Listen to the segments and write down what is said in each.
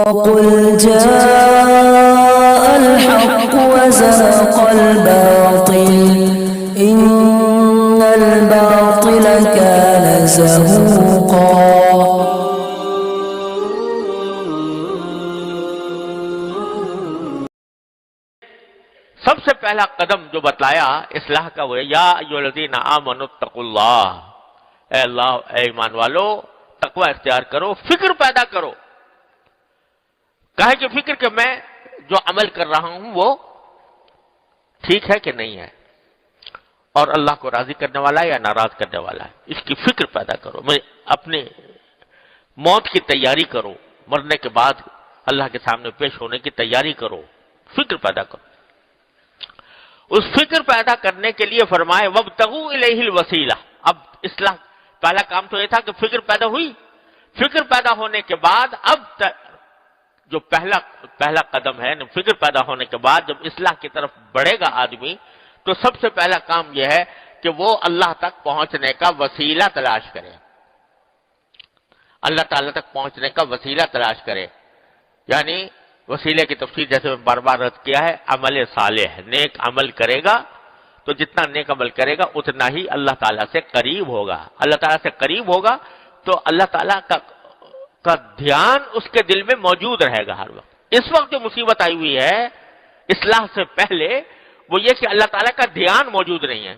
وقل جاء الحق وزهق الباطل إن الباطل كان زهوقا۔ سب سے پہلا قدم جو بتلایا اصلاح کا وہ یا ایھا الذین آمنوا اتقوا اللہ، اے اللہ اے ایمان والو تقوی اختیار کرو، فکر پیدا کرو۔ کہے کہ فکر کہ میں جو عمل کر رہا ہوں وہ ٹھیک ہے کہ نہیں ہے، اور اللہ کو راضی کرنے والا ہے یا ناراض کرنے والا ہے، اس کی فکر پیدا کرو۔ میں اپنے موت کی تیاری کرو، مرنے کے بعد اللہ کے سامنے پیش ہونے کی تیاری کرو، فکر پیدا کرو۔ اس فکر پیدا کرنے کے لیے فرمائے وابتغوا الیہ الوسیلہ۔ اب اصلاح پہلا کام تو یہ تھا کہ فکر پیدا ہوئی، فکر پیدا ہونے کے بعد اب جو پہلا قدم ہے فکر پیدا ہونے کے بعد جب اصلاح کی طرف بڑھے گا آدمی تو سب سے پہلا کام یہ ہے کہ وہ اللہ تک پہنچنے کا وسیلہ تلاش کرے، اللہ تعالیٰ تک پہنچنے کا وسیلہ تلاش کرے۔ یعنی وسیلے کی تفصیل جیسے میں بار بار عرض کیا ہے، عمل صالح، نیک عمل کرے گا تو جتنا نیک عمل کرے گا اتنا ہی اللہ تعالیٰ سے قریب ہوگا، اللہ تعالیٰ سے قریب ہوگا تو اللہ تعالیٰ کا دھیان اس کے دل میں موجود رہے گا ہر وقت۔ اس وقت جو مصیبت آئی ہوئی ہے اصلاح سے پہلے وہ یہ کہ اللہ تعالیٰ کا دھیان موجود نہیں ہے۔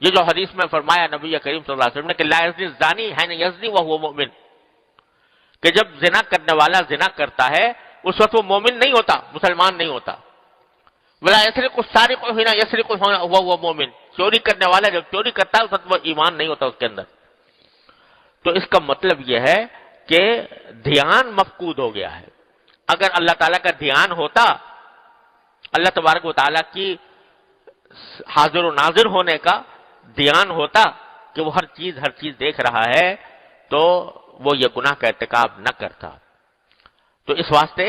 یہ جو حدیث میں فرمایا نبی کریم صلی اللہ علیہ وسلم نے کہ لا یزنی الزانی حین یزنی وہو مؤمن، کہ جب زنا کرنے والا زنا کرتا ہے اس وقت وہ مومن نہیں ہوتا، مسلمان نہیں ہوتا۔ ولا یسرق السارق حین یسرق وہو مؤمن، چوری کرنے والا جب چوری کرتا ہے اس وقت وہ ایمان نہیں ہوتا اس کے اندر۔ تو اس کا مطلب یہ ہے کہ دھیان مفقود ہو گیا ہے۔ اگر اللہ تعالیٰ کا دھیان ہوتا، اللہ تبارک و تعالیٰ کی حاضر و ناظر ہونے کا دھیان ہوتا کہ وہ ہر چیز دیکھ رہا ہے تو وہ یہ گناہ کا ارتکاب نہ کرتا۔ تو اس واسطے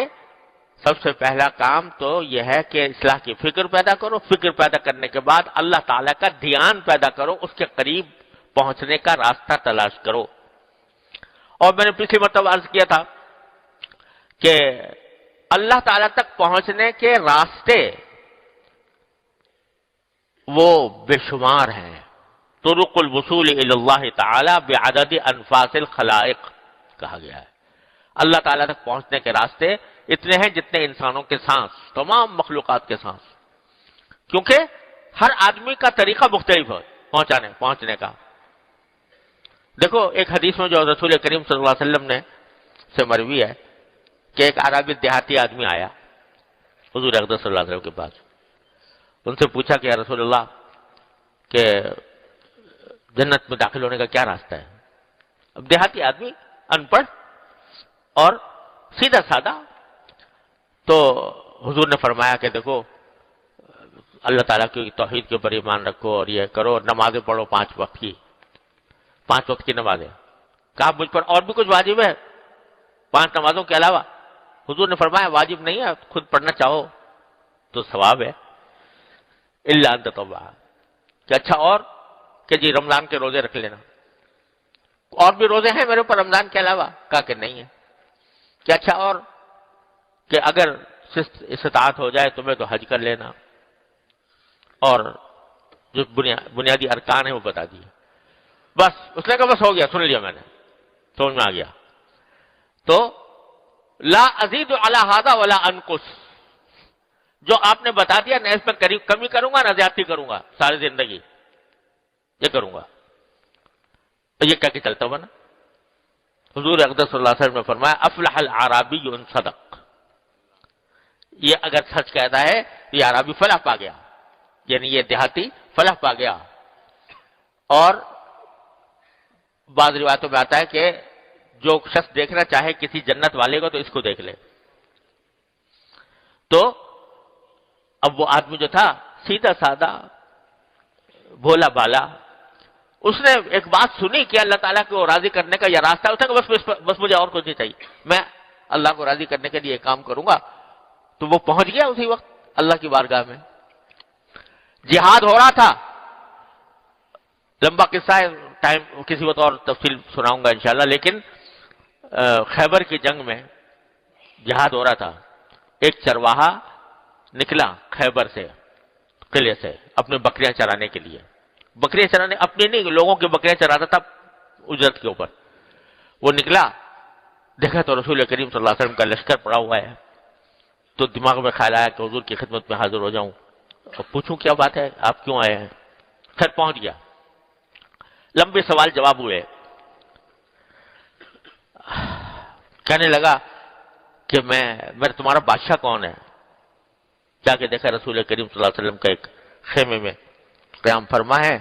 سب سے پہلا کام تو یہ ہے کہ اصلاح کی فکر پیدا کرو، فکر پیدا کرنے کے بعد اللہ تعالیٰ کا دھیان پیدا کرو، اس کے قریب پہنچنے کا راستہ تلاش کرو۔ اور میں نے پچھلی مرتبہ عرض کیا تھا کہ اللہ تعالیٰ تک پہنچنے کے راستے وہ بے شمار ہیں۔ طرق الوصول الی اللہ تعالی بعدد انفاس الخلائق کہا گیا ہے۔ اللہ تعالیٰ تک پہنچنے کے راستے اتنے ہیں جتنے انسانوں کے سانس، تمام مخلوقات کے سانس، کیونکہ ہر آدمی کا طریقہ مختلف ہے پہنچنے کا۔ دیکھو ایک حدیث میں جو رسول کریم صلی اللہ علیہ وسلم نے سے مروی ہے کہ ایک عربی دیہاتی آدمی آیا حضور اقدس صلی اللہ علیہ وسلم کے پاس، ان سے پوچھا کہ یا رسول اللہ کہ جنت میں داخل ہونے کا کیا راستہ ہے؟ اب دیہاتی آدمی ان پڑھ اور سیدھا سادہ، تو حضور نے فرمایا کہ دیکھو اللہ تعالیٰ کی توحید کے اوپر ایمان رکھو اور یہ کرو، نمازیں پڑھو 5 وقت کی نمازیں۔ کہا مجھ پر اور بھی کچھ واجب ہے 5 نمازوں کے علاوہ؟ حضور نے فرمایا واجب نہیں ہے، خود پڑھنا چاہو تو ثواب ہے، الا ان تطوع، کہ اچھا اور کہ جی رمضان کے روزے رکھ لینا، اور بھی روزے ہیں میرے اوپر رمضان کے علاوہ؟ کہا کہ نہیں ہے۔ کہ اچھا اور کہ اگر استطاعت ہو جائے تمہیں تو حج کر لینا، اور جو بنیادی ارکان ہیں وہ بتا دیے۔ بس اس نے کہا بس ہو گیا، سن لیا میں نے، سمجھ میں آ گیا۔ تو لا ازید علی ھذا ولا انقص، جو آپ نے بتا دیا نہ اس میں کمی کروں گا نہ زیادتی کروں گا، ساری زندگی یہ کروں گا۔ تو یہ کہہ کے چلتا ہوا نا، حضور اقدس صلی اللہ علیہ وسلم نے فرمایا افلح الاعرابی ان صدق، یہ اگر سچ کہتا ہے یہ اعرابی فلاح پا گیا، یعنی یہ دیہاتی فلاح پا گیا۔ اور بعض روایتوں میں آتا ہے کہ جو شخص دیکھنا چاہے کسی جنت والے کو تو اس کو دیکھ لے۔ تو اب وہ آدمی جو تھا سیدھا سادہ بھولا بالا، اس نے ایک بات سنی کہ اللہ تعالیٰ کو راضی کرنے کا یہ راستہ ہے، بس مجھے اور کچھ نہیں چاہیے، میں اللہ کو راضی کرنے کے لیے کام کروں گا۔ تو وہ پہنچ گیا اسی وقت اللہ کی بارگاہ میں۔ جہاد ہو رہا تھا، لمبا قصہ ہے، ٹائم کسی وقت اور تفصیل سناؤں گا انشاءاللہ، لیکن خیبر کی جنگ میں جہاد ہو رہا تھا، ایک چرواہا نکلا خیبر سے، قلعے سے، اپنے بکریاں چرانے کے لیے. بکریاں چرانے اپنی نہیں، لوگوں کی بکریاں چراتا تھا اجرت کے اوپر. وہ نکلا، دیکھا تو رسول کریم صلی اللہ علیہ وسلم کا لشکر پڑا ہوا ہے. تو دماغ میں خیال آیا کہ حضور کی خدمت میں حاضر ہو جاؤں اور پوچھوں کیا بات ہے، آپ کیوں آئے ہیں. پھر پہنچ گیا، لمبے سوال جواب ہوئے. کہنے لگا کہ میں تمہارا بادشاہ کون ہے. جا کے دیکھا رسول کریم صلی اللہ علیہ وسلم کا ایک خیمے میں قیام فرما ہے،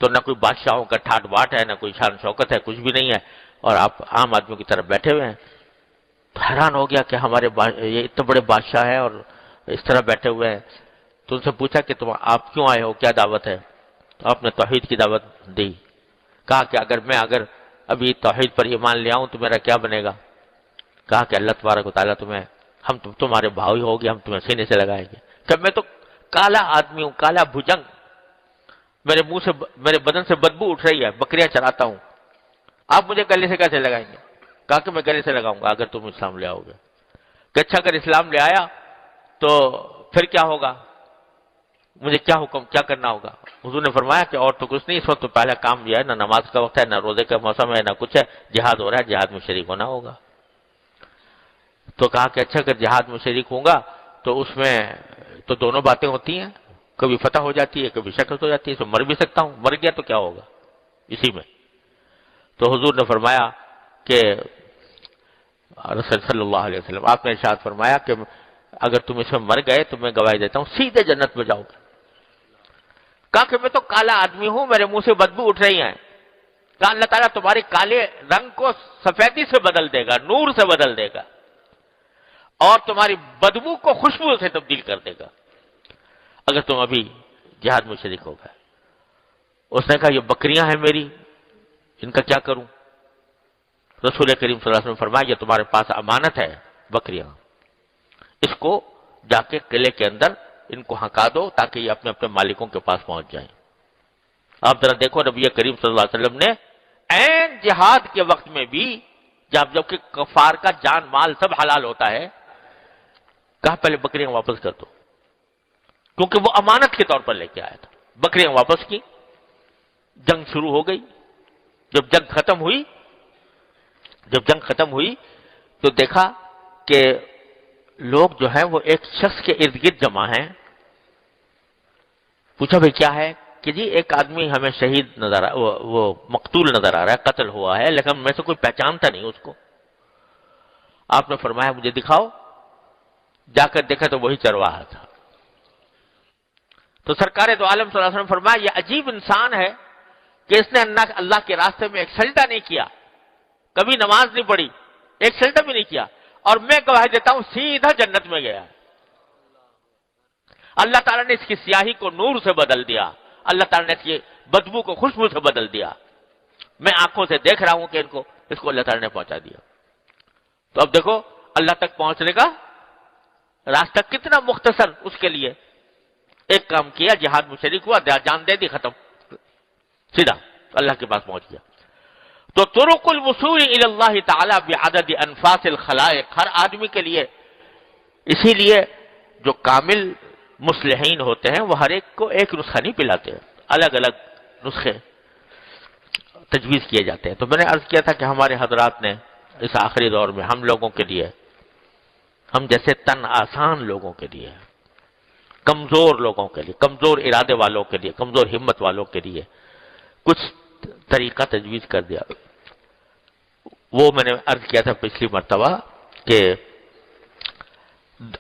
تو نہ کوئی بادشاہوں کا ٹھاٹ باٹ ہے، نہ کوئی شان شوکت ہے، کچھ بھی نہیں ہے، اور آپ عام آدمیوں کی طرف بیٹھے ہوئے ہیں. حیران ہو گیا کہ ہمارے یہ اتنے بڑے بادشاہ ہیں اور اس طرح بیٹھے ہوئے ہیں. تو ان سے پوچھا کہ آپ کیوں آئے ہو، کیا دعوت ہے. تو آپ نے توحید کی دعوت دی. کہا کہ اگر ابھی توحید پر ایمان لے آؤں تو میرا کیا بنے گا. کہا کہ اللہ تبارک و تعالیٰ ہم تمہارے بھائی ہو گے، ہم تمہیں سینے سے لگائیں گے. کہ میں تو کالا آدمی ہوں، کالا بھجنگ، میرے منہ سے، میرے بدن سے بدبو اٹھ رہی ہے، بکریاں چراتا ہوں، آپ مجھے گلے سے کیسے لگائیں گے. کہا کہ میں گلے سے لگاؤں گا اگر تم اسلام لے آؤ گے. کہ اچھا اگر اسلام لے آیا تو پھر کیا ہوگا، مجھے کیا حکم، کیا کرنا ہوگا. حضور نے فرمایا کہ اور تو کچھ نہیں، اس وقت تو پہلا کام یہ ہے، نہ نماز کا وقت ہے، نہ روزے کا موسم ہے، نہ کچھ ہے، جہاد ہو رہا ہے، جہاد میں شریک ہونا ہوگا. تو کہا کہ اچھا اگر جہاد میں شریک ہوں گا تو اس میں تو دونوں باتیں ہوتی ہیں، کبھی فتح ہو جاتی ہے، کبھی شکست ہو جاتی ہے، تو مر بھی سکتا ہوں، مر گیا تو کیا ہوگا اسی میں. تو حضور نے فرمایا کہ رسول صلی اللہ علیہ وسلم آپ نے ارشاد فرمایا کہ اگر تم اس میں مر گئے تو میں گواہی دیتا ہوں سیدھے جنت میں جاؤ گے. کہا کہ میں تو کالا آدمی ہوں، میرے منہ سے بدبو اٹھ رہی ہیں. کہا اللہ تعالیٰ تمہارے کالے رنگ کو سفیدی سے بدل دے گا، نور سے بدل دے گا، اور تمہاری بدبو کو خوشبو سے تبدیل کر دے گا اگر تم ابھی جہاد میں شریک ہو گئے. اس نے کہا یہ بکریاں ہیں میری، ان کا کیا کروں. رسول کریم صلی اللہ علیہ وسلم فرمایا یہ تمہارے پاس امانت ہے بکریاں، اس کو جا کے قلعے کے اندر ان کو ہکا دو تاکہ یہ اپنے اپنے مالکوں کے پاس پہنچ جائیں. آپ ذرا دیکھو نبی کریم صلی اللہ علیہ وسلم نے عین جہاد کے وقت میں بھی جبکہ کفار کا جان مال سب حلال ہوتا ہے، کہا پہلے بکریاں واپس کر دو، کیونکہ وہ امانت کے طور پر لے کے آیا تھا. بکریاں واپس کی، جنگ شروع ہو گئی. جب جنگ ختم ہوئی تو دیکھا کہ لوگ جو ہیں وہ ایک شخص کے ارد گرد جمع ہیں. پوچھا بھئی کیا ہے، کہ جی ایک آدمی ہمیں شہید نظر وہ مقتول نظر آ رہا ہے، قتل ہوا ہے، لیکن میں سے کوئی پہچانتا نہیں اس کو. آپ نے فرمایا مجھے دکھاؤ. جا کر دیکھا تو وہی چرواہا تھا. تو سرکار دو عالم صلی اللہ علیہ وسلم فرمایا یہ عجیب انسان ہے کہ اس نے اللہ کے راستے میں ایک سجدہ نہیں کیا، کبھی نماز نہیں پڑھی، ایک سجدہ بھی نہیں کیا، اور میں گواہی دیتا ہوں سیدھا جنت میں گیا. اللہ تعالیٰ نے اس کی سیاہی کو نور سے بدل دیا، اللہ تعالیٰ نے اس کی بدبو کو خوشبو سے بدل دیا. میں آنکھوں سے دیکھ رہا ہوں کہ اس کو اللہ تعالیٰ نے پہنچا دیا. تو اب دیکھو اللہ تک پہنچنے کا راستہ کتنا مختصر اس کے لیے. ایک کام کیا، جہاد میں شریک ہوا، جان دے دی، ختم، سیدھا اللہ کے پاس پہنچ گیا. تو طرق الوصول الی اللہ تعالی بعدد انفاس الخلائق ہر آدمی کے لیے، اسی لیے جو کامل مصلحین ہوتے ہیں وہ ہر ایک کو ایک نسخہ نہیں پلاتے، الگ الگ نسخے تجویز کیے جاتے ہیں. تو میں نے عرض کیا تھا کہ ہمارے حضرات نے اس آخری دور میں ہم لوگوں کے لیے، ہم جیسے تن آسان لوگوں کے لیے، کمزور لوگوں کے لیے، کمزور ارادے والوں کے لیے، کمزور ہمت والوں کے لیے کچھ طریقہ تجویز کر دیا. وہ میں نے عرض کیا تھا پچھلی مرتبہ کہ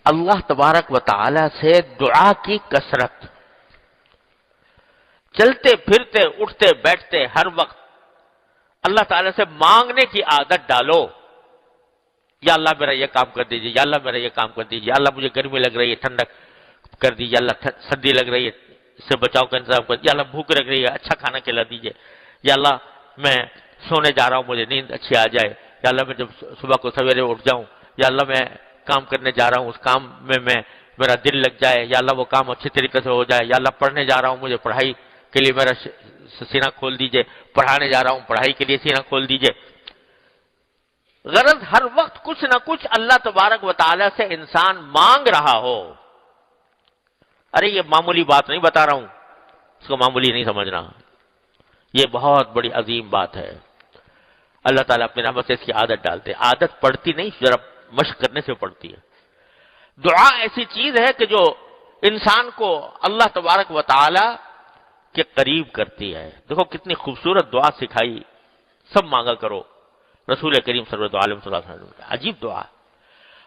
اللہ تبارک و تعالی سے دعا کی کثرت، چلتے پھرتے اٹھتے بیٹھتے ہر وقت اللہ تعالیٰ سے مانگنے کی عادت ڈالو. یا اللہ میرا یہ کام کر دیجیے، یا اللہ میرا یہ کام کر دیجیے، یا اللہ مجھے گرمی لگ رہی ہے ٹھنڈک کر دیجیے، اللہ سردی لگ رہی ہے اس سے بچاؤ کا انتظام کر دیجیے، یا اللہ بھوک لگ رہی ہے اچھا کھانا کھلا دیجیے، یا اللہ میں سونے جا رہا ہوں مجھے نیند اچھی آ جائے، یا اللہ میں جب صبح کو سویرے اٹھ جاؤں، یا اللہ میں کام کرنے جا رہا ہوں اس کام میں میرا دل لگ جائے، یا اللہ وہ کام اچھے طریقے سے ہو جائے، یا اللہ پڑھنے جا رہا ہوں مجھے پڑھائی کے لیے میرا سینہ کھول دیجئے، پڑھانے جا رہا ہوں پڑھائی کے لیے سینہ کھول دیجئے. غرض ہر وقت کچھ نہ کچھ اللہ تبارک و تعالی سے انسان مانگ رہا ہو. ارے یہ معمولی بات نہیں بتا رہا ہوں، اس کو معمولی نہیں سمجھنا، یہ بہت بڑی عظیم بات ہے. اللہ تعالیٰ اپنی رحمت سے اس کی عادت ڈالتے. عادت پڑتی نہیں، ذرا مشق کرنے سے پڑتی ہے. دعا ایسی چیز ہے کہ جو انسان کو اللہ تبارک و تعالی کے قریب کرتی ہے. دیکھو کتنی خوبصورت دعا سکھائی، سب مانگا کرو. رسول کریم صلی اللہ علیہ وسلم عجیب دعا،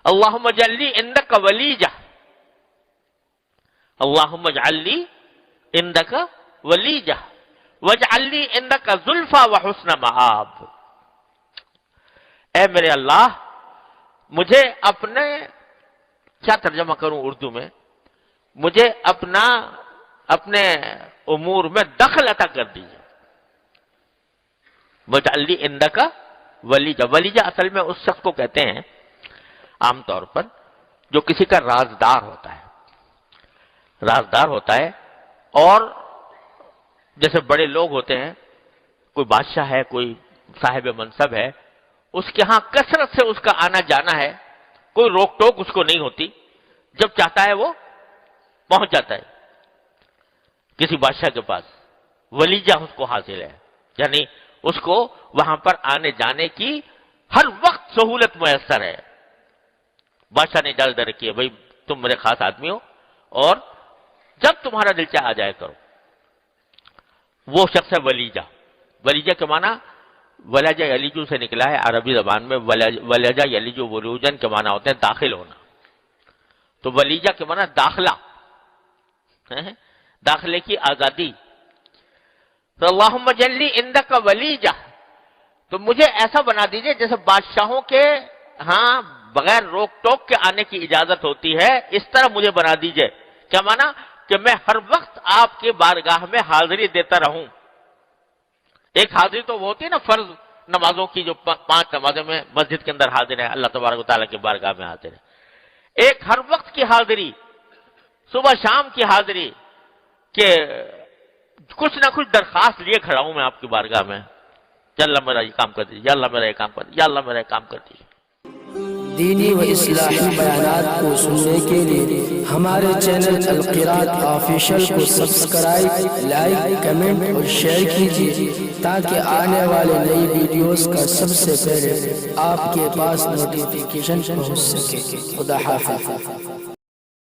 اللہم اجعل لی عندک ولیجہ، اللہم اجعل لی عندک ولیجہ واجعل لی عندک زلفی وحسن مآب. اے میرے اللہ، مجھے اپنے، کیا ترجمہ کروں اردو میں، مجھے اپنے امور میں دخل عطا کر دیجیے. واجعل لی عندک ولیجہ. ولیجہ اصل میں اس شخص کو کہتے ہیں عام طور پر جو کسی کا رازدار ہوتا ہے. رازدار ہوتا ہے، اور جیسے بڑے لوگ ہوتے ہیں، کوئی بادشاہ ہے، کوئی صاحب منصب ہے، اس کے ہاں کثرت سے اس کا آنا جانا ہے، کوئی روک ٹوک اس کو نہیں ہوتی، جب چاہتا ہے وہ پہنچ جاتا ہے کسی بادشاہ کے پاس. ولیجہ اس کو حاصل ہے، یعنی اس کو وہاں پر آنے جانے کی ہر وقت سہولت میسر ہے. بادشاہ نے اجازت دے رکھی ہے، بھائی تم میرے خاص آدمی ہو اور جب تمہارا دل چاہے آ جائے کرو. وہ شخص ہے ولیجہ. ولیجہ کے معنی ولجہ یلیجو سے نکلا ہے عربی زبان میں. ولجہ یلیجو ولوجن کے معنی ہوتے ہیں داخل ہونا. تو ولیجہ کے معنی داخلہ، داخلے کی آزادی. تو اللہم اجعل لی عندک ولیجہ، تو مجھے ایسا بنا دیجئے جیسے بادشاہوں کے ہاں بغیر روک ٹوک کے آنے کی اجازت ہوتی ہے، اس طرح مجھے بنا دیجئے. کیا معنی؟ کہ میں ہر وقت آپ کے بارگاہ میں حاضری دیتا رہوں. ایک حاضری تو وہ ہوتی ہے نا فرض نمازوں کی، جو 5 نمازیں میں مسجد کے اندر حاضر ہے، اللہ تبارک و تعالیٰ کے بارگاہ میں حاضر ہے. ایک ہر وقت کی حاضری، صبح شام کی حاضری، کہ کچھ نہ کچھ درخواست لیے کھڑا ہوں میں آپ کی بارگاہ میں. یا اللہ میرا یہ کام کر دیجیے، یا اللہ میرا یہ کام کر دیجیے، یا اللہ میرا یہ کام کر دیجیے. دینی و اصلاحی بیانات کو سننے کے لیے ہمارے چینل القراءت آفیشل کو سبسکرائب، لائک، کمنٹ اور شیئر کیجیے تاکہ آنے والے نئی ویڈیوز کا سب سے پہلے آپ کے پاس نوٹیفیکیشن پہنچ سکے. خدا حافظ.